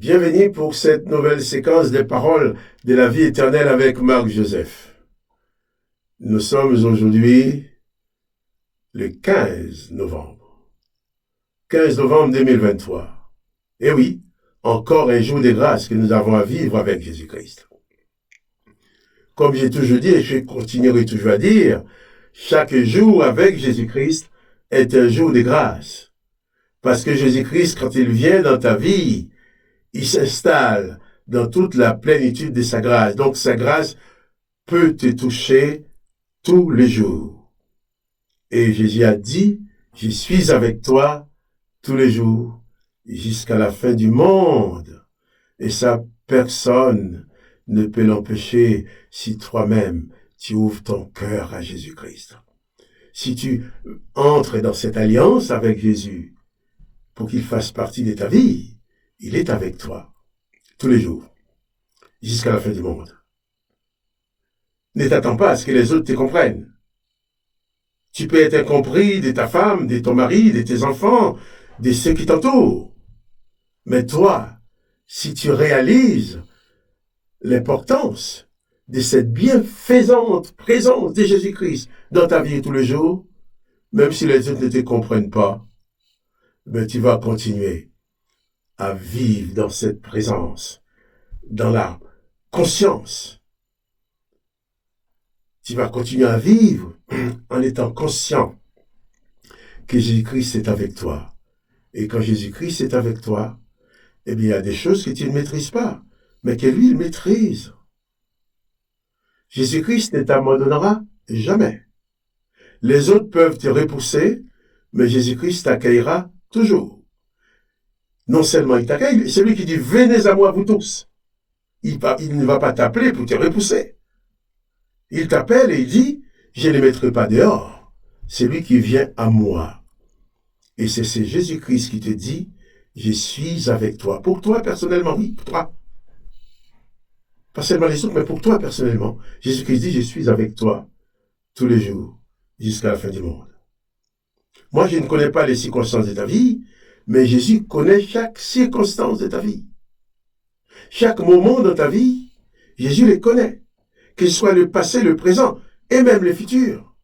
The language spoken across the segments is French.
Bienvenue pour cette nouvelle séquence des paroles de la vie éternelle avec Marc Joseph. Nous sommes aujourd'hui le 15 novembre. 15 novembre 2023. Et oui, encore un jour de grâce que nous avons à vivre avec Jésus-Christ. Comme j'ai toujours dit et je continuerai toujours à dire, chaque jour avec Jésus-Christ est un jour de grâce. Parce que Jésus-Christ, quand il vient dans ta vie, il s'installe dans toute la plénitude de sa grâce. Donc sa grâce peut te toucher tous les jours. Et Jésus a dit, je suis avec toi tous les jours jusqu'à la fin du monde. Et ça, personne ne peut l'empêcher si toi-même tu ouvres ton cœur à Jésus-Christ. Si tu entres dans cette alliance avec Jésus pour qu'il fasse partie de ta vie, il est avec toi, tous les jours, jusqu'à la fin du monde. Ne t'attends pas à ce que les autres te comprennent. Tu peux être incompris de ta femme, de ton mari, de tes enfants, de ceux qui t'entourent. Mais toi, si tu réalises l'importance de cette bienfaisante présence de Jésus-Christ dans ta vie tous les jours, même si les autres ne te comprennent pas, ben tu vas continuer à vivre dans cette présence, dans la conscience. Tu vas continuer à vivre en étant conscient que Jésus-Christ est avec toi. Et quand Jésus-Christ est avec toi, eh bien, il y a des choses que tu ne maîtrises pas, mais que lui, il maîtrise. Jésus-Christ ne t'abandonnera jamais. Les autres peuvent te repousser, mais Jésus-Christ t'accueillera toujours. Non seulement il t'accueille, c'est lui qui dit « Venez à moi, vous tous ». Il ne va pas t'appeler pour te repousser. Il t'appelle et il dit « Je ne les mettrai pas dehors ». C'est lui qui vient à moi. Et c'est Jésus-Christ qui te dit « Je suis avec toi ». Pour toi personnellement, oui, pour toi. Pas seulement les autres, mais pour toi personnellement. Jésus-Christ dit « Je suis avec toi tous les jours, jusqu'à la fin du monde ». Moi, je ne connais pas les circonstances de ta vie, mais Jésus connaît chaque circonstance de ta vie. Chaque moment dans ta vie, Jésus les connaît. Que ce soit le passé, le présent et même le futur.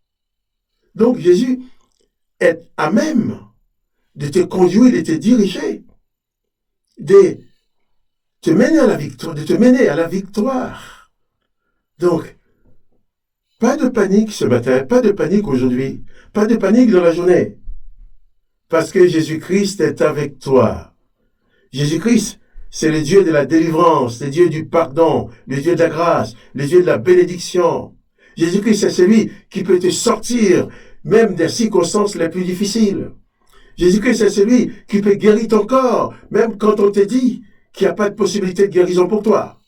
Donc Jésus est à même de te conduire, de te diriger, de te mener à la victoire, de te mener à la victoire. Donc, pas de panique ce matin, pas de panique aujourd'hui, pas de panique dans la journée. Parce que Jésus-Christ est avec toi. Jésus-Christ, c'est le Dieu de la délivrance, le Dieu du pardon, le Dieu de la grâce, le Dieu de la bénédiction. Jésus-Christ, c'est celui qui peut te sortir même des circonstances les plus difficiles. Jésus-Christ, c'est celui qui peut guérir ton corps, même quand on te dit qu'il n'y a pas de possibilité de guérison pour toi.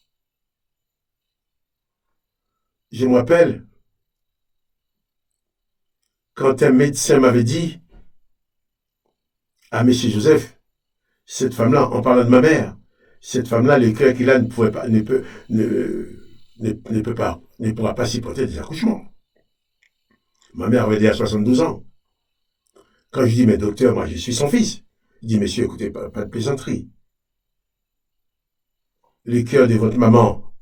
Je me rappelle, quand un médecin m'avait dit à M. Joseph, cette femme-là, en parlant de ma mère, cette femme-là, le cœur qu'il a ne pourra pas supporter des accouchements. Ma mère avait déjà 72 ans. Quand je dis, mais docteur, moi je suis son fils, il dit, monsieur, écoutez, pas de plaisanterie. Les cœurs de votre maman,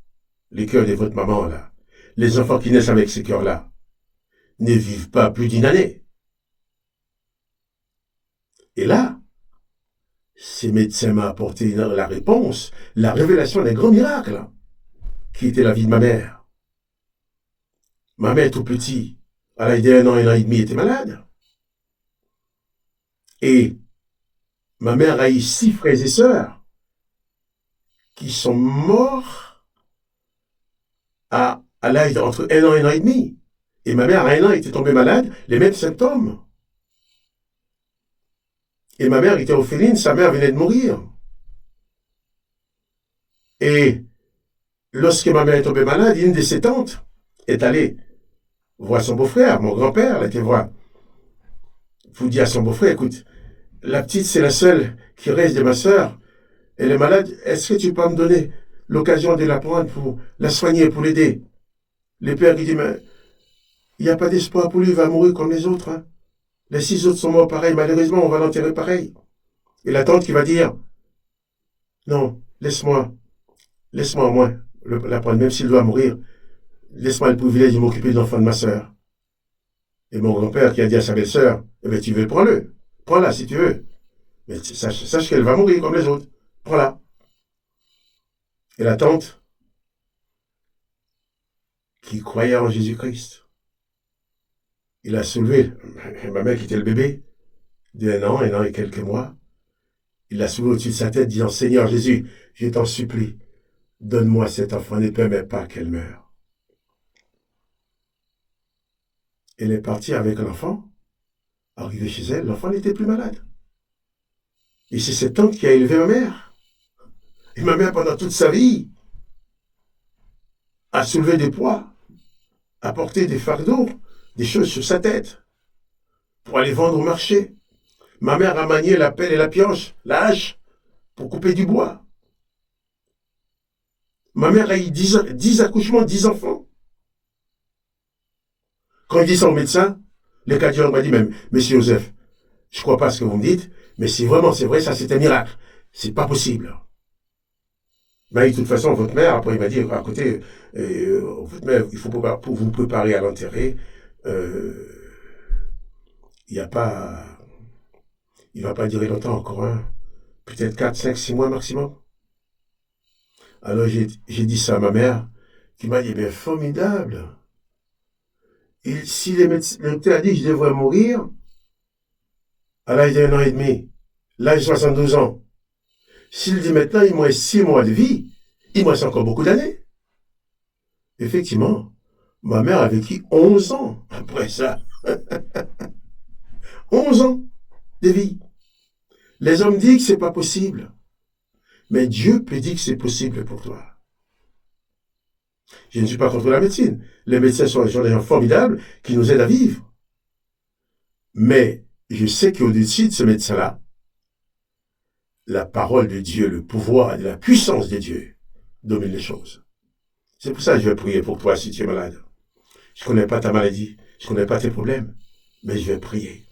là, les enfants qui naissent avec ces cœurs-là, ne vivent pas plus d'une année. Et là, ces médecins m'ont apporté la réponse, la révélation d'un grand miracle, qui était la vie de ma mère. Ma mère, tout petit, elle a été 1 an et demi, était malade. Et ma mère a eu 6 frères et sœurs qui sont morts à l'âge entre 1 an et 1 an et demi. Et ma mère, à 1 an, était tombée malade, les mêmes symptômes. Et ma mère était orpheline, sa mère venait de mourir. Et lorsque ma mère est tombée malade, une de ses tantes est allée voir son beau-frère, mon grand-père, elle était voir. Vous dit à son beau-frère, écoute, la petite, c'est la seule qui reste de ma sœur. Elle est malade, est-ce que tu peux me donner l'occasion de la prendre pour la soigner, pour l'aider? Le père qui dit, mais il n'y a pas d'espoir pour lui, il va mourir comme les autres. Hein. Les 6 autres sont morts pareil, malheureusement, on va l'enterrer pareil. Et la tante qui va dire, non, laisse-moi au moins la prendre, même s'il doit mourir. Laisse-moi le privilège de m'occuper de l'enfant de ma sœur. Et mon grand-père qui a dit à sa belle-sœur, eh bien, tu veux, prends-le. Prends-la si tu veux. Mais sache qu'elle va mourir comme les autres. Prends-la. Et la tante, qui croyait en Jésus-Christ, il a soulevé, ma mère qui était le bébé, de 1 an et quelques mois, il l'a soulevé au-dessus de sa tête, disant, Seigneur Jésus, je t'en supplie, donne-moi cet enfant, ne permets pas qu'elle meure. Elle est partie avec l'enfant. Arrivée chez elle, l'enfant n'était plus malade. Et c'est cette tante qui a élevé ma mère. Et ma mère, pendant toute sa vie, a soulevé des poids, a porté des fardeaux, des choses sur sa tête, pour aller vendre au marché. Ma mère a manié la pelle et la pioche, la hache, pour couper du bois. Ma mère a eu 10 accouchements, 10 enfants. Quand il dit ça au médecin, le cardiologue m'a dit même, Monsieur Joseph, je ne crois pas à ce que vous me dites, mais si vraiment c'est vrai, ça c'est un miracle. C'est pas possible. Mais de toute façon, votre mère, après il m'a dit, à côté, votre mère, il faut pour vous préparer à l'enterrer, il va pas durer longtemps encore, hein. Peut-être 4, 5, 6 mois maximum. Alors j'ai dit ça à ma mère, qui m'a dit, bien formidable. Et si le docteur a dit que je devrais mourir, à l'âge d'1 an et demi, l'âge de 72 ans, s'il dit maintenant, il me reste 6 mois de vie, il me reste encore beaucoup d'années. Effectivement, ma mère a vécu 11 ans après ça. 11 ans de vie. Les hommes disent que c'est pas possible. Mais Dieu peut dire que c'est possible pour toi. Je ne suis pas contre la médecine. Les médecins sont des gens formidables qui nous aident à vivre. Mais je sais qu'au-dessus de ce médecin-là, la parole de Dieu, le pouvoir et la puissance de Dieu domine les choses. C'est pour ça que je vais prier pour toi si tu es malade. Je ne connais pas ta maladie, je ne connais pas tes problèmes, mais je vais prier.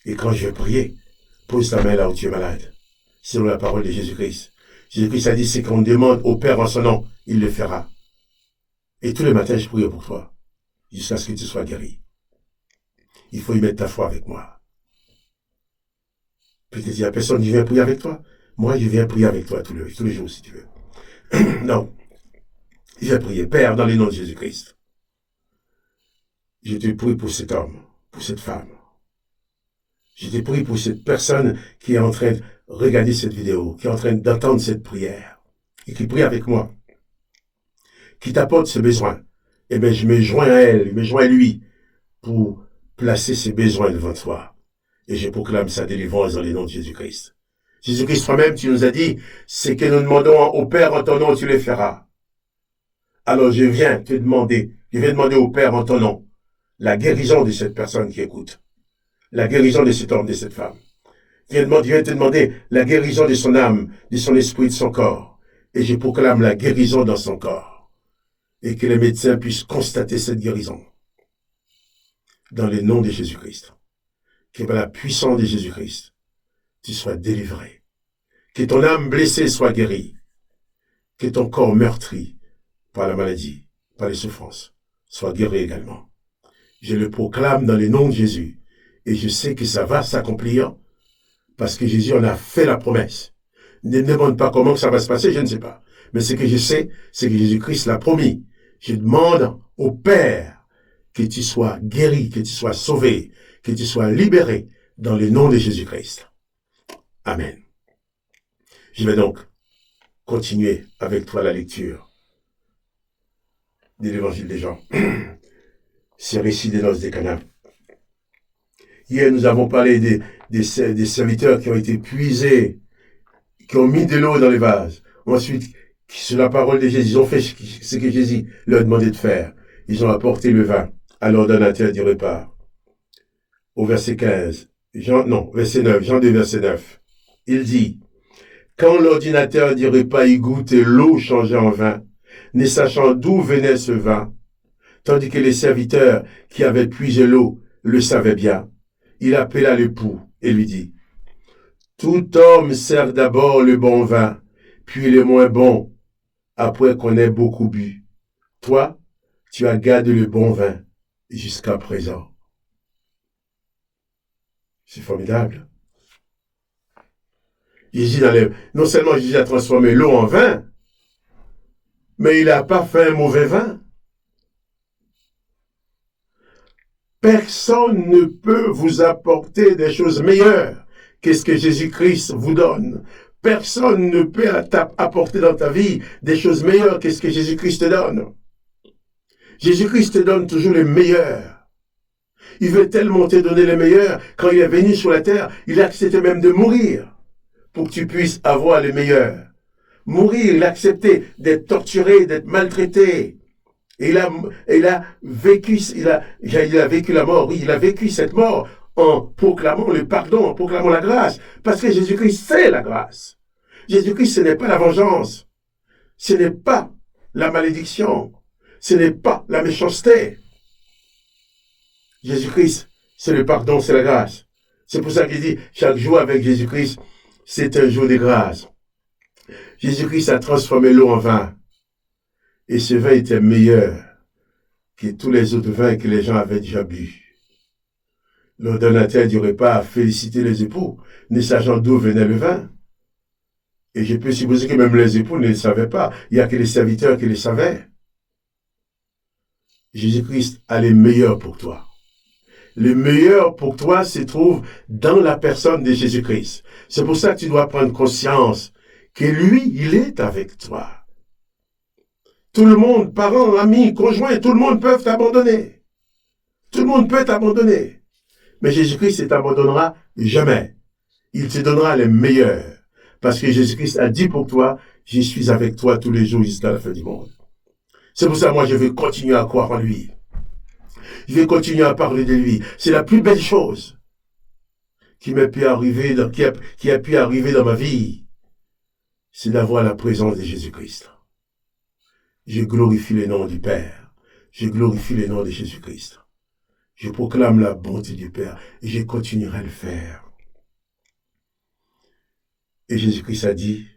Et quand je vais prier, pose ta main là où tu es malade. Selon la parole de Jésus-Christ. Jésus-Christ a dit, c'est qu'on demande au Père en son nom, il le fera. Et tous les matins, je prie pour toi, jusqu'à ce que tu sois guéri. Il faut y mettre ta foi avec moi. Peut-être il n'y a personne qui vient prier avec toi. Moi, je viens prier avec toi tous les jours, si tu veux. Non. Je vais prier. Père, dans le nom de Jésus-Christ, je te prie pour cet homme, pour cette femme. Je te prie pour cette personne qui est en train de regarder cette vidéo, qui est en train d'entendre cette prière, et qui prie avec moi, qui t'apporte ce besoin. Eh bien, je me joins à elle, je me joins à lui, pour placer ses besoins devant toi. Et je proclame sa délivrance dans le nom de Jésus-Christ. Jésus-Christ toi-même, tu nous as dit, c'est que nous demandons au Père en ton nom, tu le feras. Alors je viens demander au Père en ton nom, la guérison de cette personne qui écoute, la guérison de cet homme, de cette femme. Je viens te demander la guérison de son âme, de son esprit, de son corps. Et je proclame la guérison dans son corps. Et que les médecins puissent constater cette guérison. Dans le nom de Jésus-Christ. Que par la puissance de Jésus-Christ, tu sois délivré. Que ton âme blessée soit guérie. Que ton corps meurtri par la maladie, par les souffrances, soit guéri également. Je le proclame dans le nom de Jésus. Et je sais que ça va s'accomplir parce que Jésus en a fait la promesse. Ne me demande pas comment ça va se passer, je ne sais pas. Mais ce que je sais, c'est que Jésus-Christ l'a promis. Je demande au Père que tu sois guéri, que tu sois sauvé, que tu sois libéré dans le nom de Jésus-Christ. Amen. Je vais donc continuer avec toi la lecture de l'évangile des Jean. C'est récit des noces des Cana. Hier, nous avons parlé des serviteurs qui ont été puisés, qui ont mis de l'eau dans les vases. Ensuite, sur la parole de Jésus, ils ont fait ce que Jésus leur demandait de faire. Ils ont apporté le vin à l'ordonnateur du repas. Au verset 15, verset 9, Jean 2, verset 9. Il dit, quand l'ordinateur du repas y goûte l'eau changée en vin, ne sachant d'où venait ce vin, tandis que les serviteurs qui avaient puisé l'eau le savaient bien, il appela l'époux et lui dit, Tout homme sert d'abord le bon vin, puis le moins bon, après qu'on ait beaucoup bu. Toi, tu as gardé le bon vin jusqu'à présent. C'est formidable. Non seulement Jésus a transformé l'eau en vin, mais il n'a pas fait un mauvais vin. Personne ne peut vous apporter des choses meilleures que ce que Jésus-Christ vous donne. Personne ne peut apporter dans ta vie des choses meilleures que ce que Jésus-Christ te donne. Jésus-Christ te donne toujours le meilleur. Il veut tellement te donner le meilleur. Quand il est venu sur la terre, il a accepté même de mourir pour que tu puisses avoir le meilleur. Mourir, il a accepté d'être torturé, d'être maltraité. Et il a vécu la mort, oui, il a vécu cette mort en proclamant le pardon, en proclamant la grâce. Parce que Jésus-Christ, c'est la grâce. Jésus-Christ, ce n'est pas la vengeance. Ce n'est pas la malédiction. Ce n'est pas la méchanceté. Jésus-Christ, c'est le pardon, c'est la grâce. C'est pour ça qu'il dit, chaque jour avec Jésus-Christ, c'est un jour de grâce. Jésus-Christ a transformé l'eau en vin. Et ce vin était meilleur que tous les autres vins que les gens avaient déjà bu. L'ordonnateur du repas a félicité les époux, ne sachant d'où venait le vin. Et je peux supposer que même les époux ne le savaient pas. Il n'y a que les serviteurs qui le savaient. Jésus-Christ a le meilleur pour toi. Le meilleur pour toi se trouve dans la personne de Jésus-Christ. C'est pour ça que tu dois prendre conscience que lui, il est avec toi. Tout le monde, parents, amis, conjoints, tout le monde peut t'abandonner. Tout le monde peut t'abandonner. Mais Jésus-Christ ne t'abandonnera jamais. Il te donnera le meilleur. Parce que Jésus-Christ a dit pour toi, je suis avec toi tous les jours jusqu'à la fin du monde. C'est pour ça que moi je vais continuer à croire en lui. Je vais continuer à parler de lui. C'est la plus belle chose qui a pu arriver dans ma vie. C'est d'avoir la présence de Jésus-Christ. Je glorifie le nom du Père. Je glorifie le nom de Jésus-Christ. Je proclame la bonté du Père et je continuerai à le faire. Et Jésus-Christ a dit,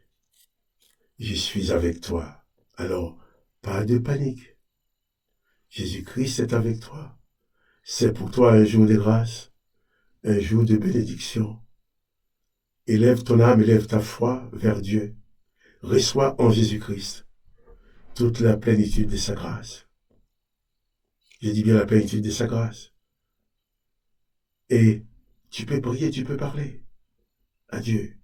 je suis avec toi. Alors, pas de panique. Jésus-Christ est avec toi. C'est pour toi un jour de grâce, un jour de bénédiction. Élève ton âme, élève ta foi vers Dieu. Reçois en Jésus-Christ toute la plénitude de sa grâce. Je dis bien la plénitude de sa grâce. Et tu peux prier, tu peux parler à Dieu.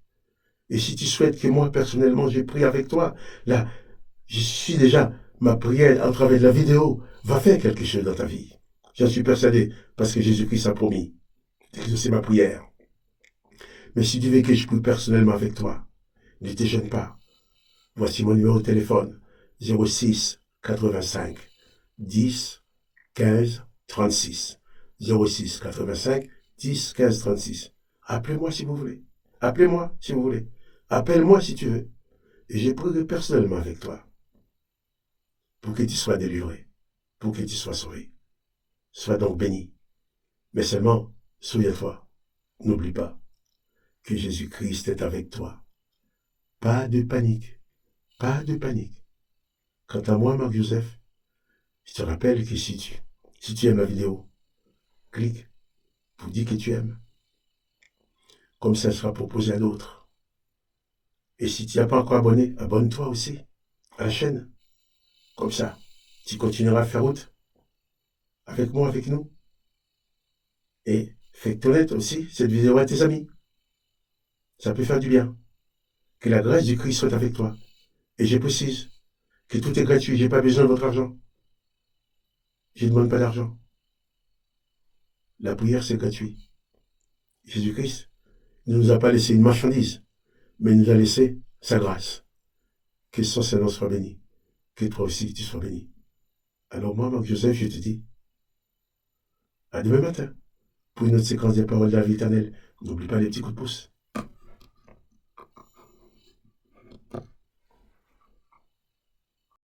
Et si tu souhaites que moi, personnellement, je prie avec toi, là, je suis déjà, ma prière, à travers de la vidéo, va faire quelque chose dans ta vie. J'en suis persuadé, parce que Jésus-Christ a promis d'exaucer ma prière. Mais si tu veux que je prie personnellement avec toi, ne te gêne pas. Voici mon numéro de téléphone, 06 85 10 15 36. 06 85 10 15 36. Appelez-moi si vous voulez. Appelez-moi si vous voulez. Appelle-moi si tu veux. Et je prierai personnellement avec toi. Pour que tu sois délivré. Pour que tu sois sauvé. Sois donc béni. Mais seulement, souviens-toi, n'oublie pas que Jésus-Christ est avec toi. Pas de panique. Pas de panique. Quant à moi, Marc-Joseph, je te rappelle que si tu aimes la vidéo, clique pour dire que tu aimes. Comme ça sera proposé à d'autres. Et si tu n'as pas encore abonné, abonne-toi aussi à la chaîne. Comme ça, tu continueras à faire route avec moi, avec nous. Et fais connaître aussi cette vidéo à tes amis. Ça peut faire du bien. Que la grâce du Christ soit avec toi. Et je précise que tout est gratuit. Je n'ai pas besoin de votre argent. Je ne demande pas d'argent. La prière, c'est gratuit. Jésus-Christ ne nous a pas laissé une marchandise, mais il nous a laissé sa grâce. Que son Seigneur soit béni. Que toi aussi, tu sois béni. Alors moi, Marc-Joseph, je te dis, à demain matin, pour une autre séquence des paroles de la vie éternelle. N'oublie pas les petits coups de pouce.